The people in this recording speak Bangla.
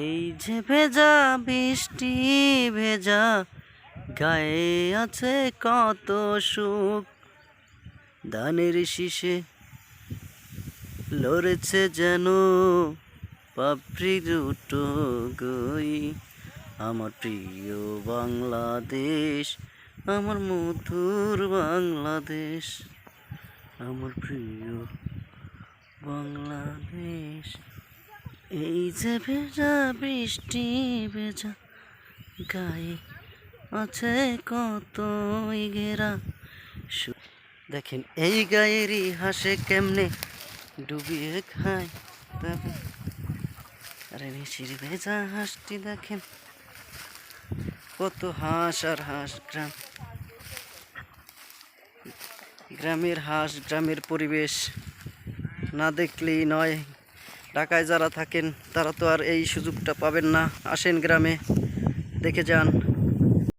এই যে ভেজা বৃষ্টি ভেজা গায়ে আছে কত সুখ, ধানের শীষে লড়েছে যেন পাপড়ি দুটো গই। আমার প্রিয় বাংলাদেশ, আমার মধুর বাংলাদেশ, আমার প্রিয় বাংলাদেশ। এই যে ভেজা বৃষ্টি ভেজা গায়ে আছে কতই ঘেরা। দেখেন এই গায়েরই হাসে কেমনে ডুবিয়ে খায়। আরে নিশির ভেজা হাঁসটি দেখেন, কত হাঁস আর হাঁস। গ্রামের হাঁস, গ্রামের পরিবেশ না দেখলেই নয়। ঢাকায় যারা থাকেন তারা তো আর এই সুযোগটা পাবেন না। আসেন গ্রামে, দেখে যান।